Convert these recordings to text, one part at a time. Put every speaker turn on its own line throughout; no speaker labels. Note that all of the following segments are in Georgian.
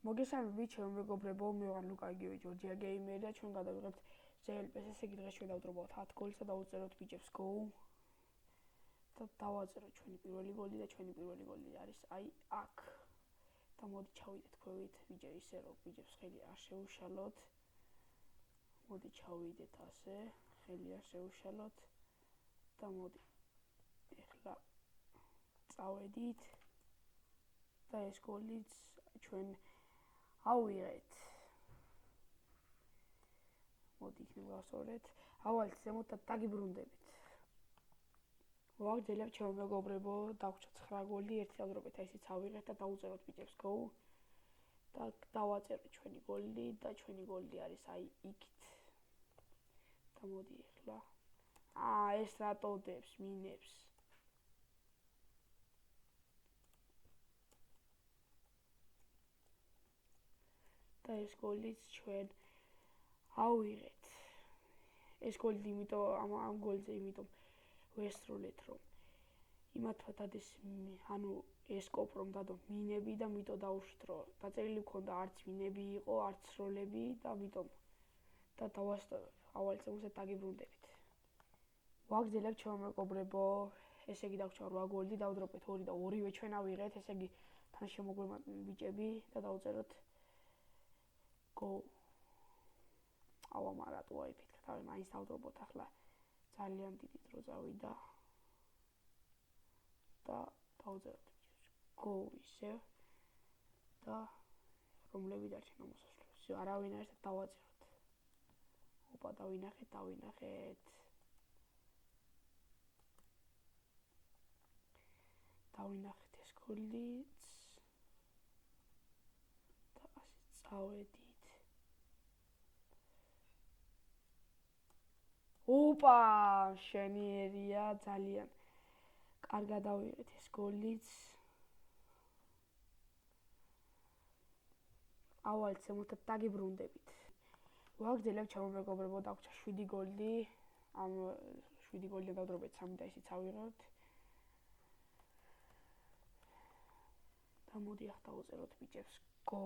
მოგესალმებით, ჩემო მეგობრებო, მე ვარ ლუკა იგივე ჯორჯია გეიმერი და ჩვენ გადავიღებთ CLPS, ესე იგი დღეს ჩვენ დავუძრებოთ 10 გოლს და დავუწეროთ ბიჭებს go. და დავაწეროთ ჩვენი პირველი გოლი და ჩვენი პირველი გოლი არის აი აქ. და მოდი ჩავიდეთ ქვევით, ისე რომ ბიჭებს ხელი არ შეუშალოთ. მოდი ჩავიდეთ ასე, ხელი არ შეუშალოთ და მოდი ეხლა წავედით და ეს გოლიც ჩვენ ავიღეთ. მოდი იქნება ავსწორეთ. ავალთ ზემოთ და დაგიბრუნდებით. ვაგრძელებთ ჩემო მეგობრებო, დაგვრჩა 9 გოლი, ერთი დავდრობეთ, აი ესეც ავიღეთ და დავუწეროთ ბიჭებს go. და დავაწეროთ ჩვენი გოლი და ჩვენი გოლი არის აი იქით. და მოდი ეხლა. ეს რატოდებს მინებს. და ეს გოლიც ჩვენ ავიღეთ. ეს გოლი იმიტომ ამ გოლზე იმიტომ ვესრულეთ რომ იმათმა დადეს ეს კოპ რომ დადო მინები და მიტო დაუშვით რომ დაწერილი მქონდა არც მინები იყო, არც როლები და მიტომ და დავასწორებ. ავალ ზემოთაც დაგიბრუნდებით. ვაგრძელებთ ჩემო მეგობრებო, ესე იგი დაგვრჩა 8 გოლი, დავდრობეთ 2 და ორივე ჩვენ ავიღეთ, ესე იგი თან შემოგვემატნენ ბიჭები და დავწეროთ go. მარტო აი ფიქრობ, თავი მაინც დავდრობოთ ახლა ძალიან დიდი დრო წავიდა და დავწეროთ go ისე და რომლები დარჩენა მოსასვლელს. არავინ არის და დავაწეროთ. ოპა დავინახეთ. დავინახეთ ეს გოლიც და ასე წავედით. ოპა, შენიერია ძალიან. კარგად დავიღეთ ეს გოლიც. ავალთ ზემოთაც დაგიბრუნდებით. ვაგრძელებთ ჩემო მეგობრებო, დაგვრჩა 7 გოლი. ამ 7 გოლიდან დავდრობეთ 3 და ისიც ავიღოთ. და მოდი ახლა დავუწეროთ ბიჭებს go.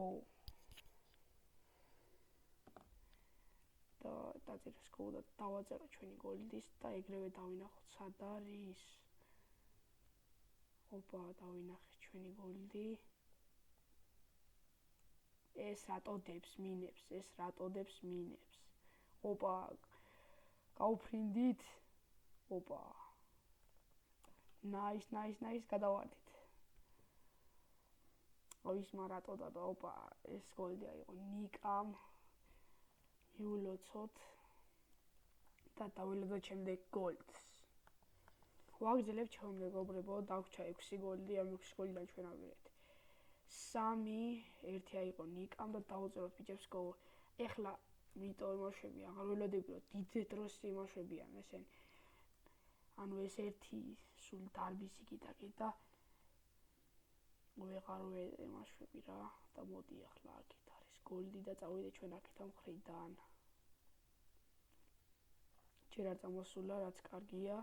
და დაწერეს go და დავაწეროთ ჩვენი გოლის და ეგრევე დავინახოთ სად არის. ოპა, დავინახეთ ჩვენი გოლი. ეს რატოდებს მინებს. ოპა, გაუფრინდით. ოპა. nice, გადავარდით. ის მარატოდა და ოპა, ეს გოლი აიღო ნიკამ. მიულოცოთ და დავილოდოთ შემდეგ გოლს. ვაგრძელებთ ჩემო მეგობრებო, დაგვრჩა 6 გოლი, ამ 6 გოლიდან ჩვენ ავიღეთ 3, ერთი აიღო ნიკამ და დავუწეროთ ბიჭებს go. ეხლა მიტო იმოშვები, აღარ ველოდები რომ დიდ დროს იმოშვებიან ესენ. ანუ ეს ერთი სულ დარბის იქითაკი და ვეღარ ვემაშვები რა და მოდი ახლა აქეთ არის გოლი და წავიდეთ ჩვენ აქეთ ამ მხრიდან. ჯერ არ წამოსულა, რაც კარგია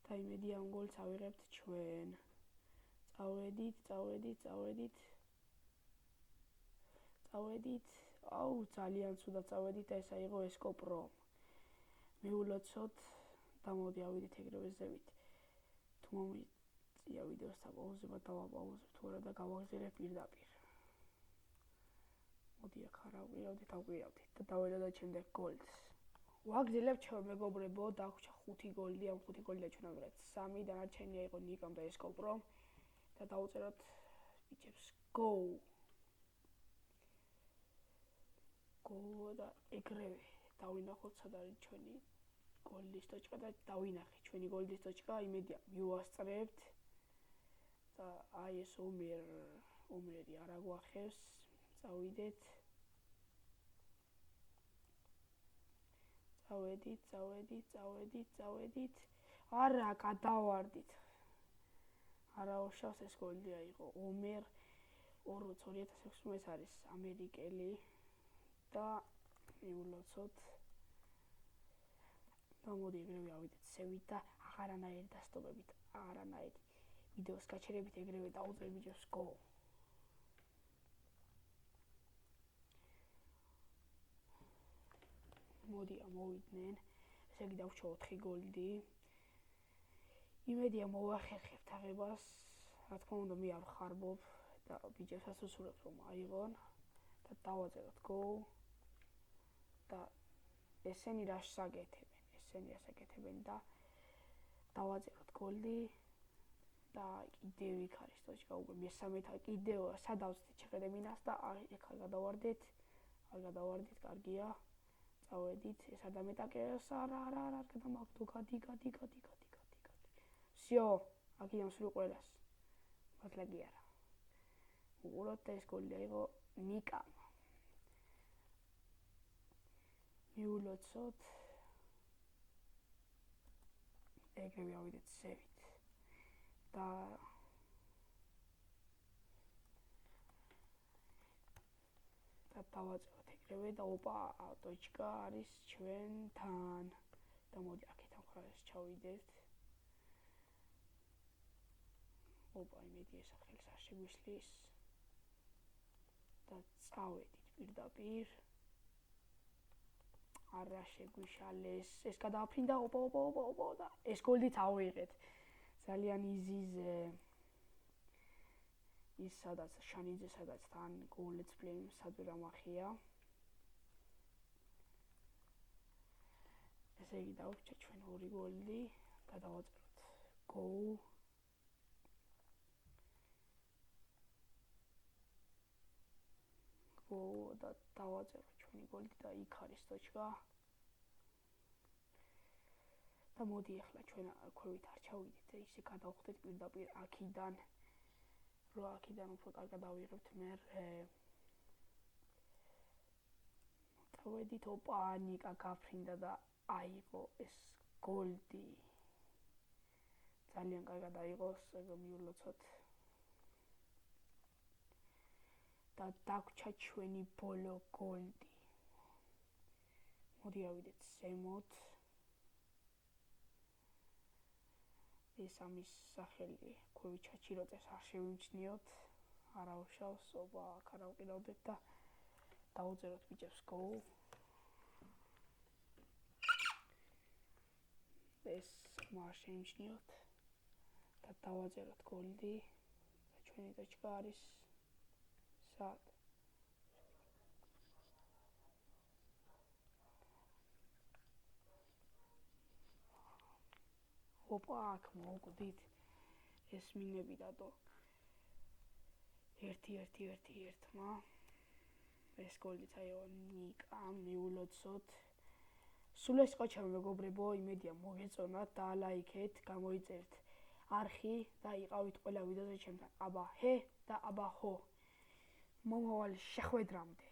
და იმედი ამ გოლს ავიღებთ ჩვენ. წავედით. აუ, ძალიან ცუდად წავედით და ეს აიღო ეს კოპრო. მიულოცოთ და მოდი ავიდეთ ეგრევე ზევით. თუ მომიწია ვიდეოს დაპაუზება, დავაპაუზებ თუ არა და გავაგზავნებ პირდაპირ. მოდი აქ არ ავყირავდით და დაველოდოთ შემდეგ გოლს. ვაგრძელებთ ჩემო მეგობრებო, დაგვრჩა 5 გოლი, ამ 5 გოლიდან ჩვენ ავიღეთ 3, დანარჩენი აიღო ნიკამ და ეს კოპრო და დავუწეროთ ბიჭებს go. და ეგრევე დავინახოთ სად არის ჩვენი გოლის ტოჩკა და დავინახეთ ჩვენი გოლის ტოჩკა, იმედია მივასწრებთ და აი ეს ომერი არ აგვახევს. წავედით. არა, გადავარდით. არა უშავს ეს გოლი აიღო ომერ 2016 ეს არის ამერიკელი და მიულოცოთ და მოდი ეგრევე ავიდეთ სევით და აღარანაირი დასტობებით, აღარანაირი ვიდეოს გაჩერებით ეგრევე დავუძრებ ბიჭებს go. მოდია მოვიდნენ. ესე იგი დავუჩა 4 გოლდი. იმედია მოვახერხებთ აღებას. რა თქმა უნდა, მე არ ხარბობ და ბიჭებსაც უსურვებ რომ აიღონ და დავაწეროთ გოლ და ესენი რას აკეთებენ და დავაწეროთ გოლი და კიდევ იქ არის ტოჩკა უკვე მესამე კიდევ სადავწდით შეყრემინას და ეხლა არ გადავარდით, კარგია. წავედით, ეს არ დამეტაკეს, არა, გადამაგდო, გადი. всё, აქედან სულ ყველას. მართლა კი არა. უყუროთ და ეს გოლი აიღო ნიკამ. მიულოცოთ. ეგრევე ავიდეთ სევით. და დავაწეროთ ეგრევე და ოპა ტოჩკა არის ჩვენთან. და მოდი აქეთან ხარეს ჩავიდეთ. ოპა იმედი ეს ხელს არ შეგვისლის. და წავედით პირდაპირ. არა შეგვიშალეს. ეს გადააფრინდა ოპა და ეს გოლით ავიღეთ. ძალიან იზიზე. ის სადაც შანიძე სადაც თან გოლებს პლეიმ სადღაც ამახია. ესე იგი დავუჩა ჩვენ 2 გოლი და დავაწეროთ გოლ. და დავაწეროთ ჩვენი გოლი და იქ არის ტოჩკა. და მოდი ახლა ჩვენ ქვევით არ ჩავიდეთ და ისე გადავხდეთ პირდაპირ აქიდან. რო აქიდან უფრო კარგად დავიღებთ მერე. წავედით ოპა ნიკა გაფრინდა და აიღო ეს გოლი. ძალიან კარგად აიღოს, მიულოცოთ. და დაგვრჩა ჩვენი ბოლო გოლი. მოდი ავიდეთ ზემოთ. ეს ამის სახელი ქვევით ჩაჩიროწეს არ შევიმჩნიოთ. არა უშავს, ოპა აქ არ ავყიდავდეთ და დავუწეროთ ბიჭებს გოლ. ეს არ შევიმჩნიოთ და დავაწეროთ გოლი და ჩვენი ტოჩკა არის სად. ოპა აქ მოვკვდით ეს მინები დადო 1-1-1-1-მა ეს გოლიც აიღო ნიკამ. მიულოცოთ. სულ ეს ყოჩა მეგობრებო, იმედია მოგეწონათ და ლაიქეთ, გამოიწერთ არხი და იყავით ყველა ვიდეოზე ჩემთან. აბა ჰე და აბა ჰო. მომავალ შეხვედრამდე.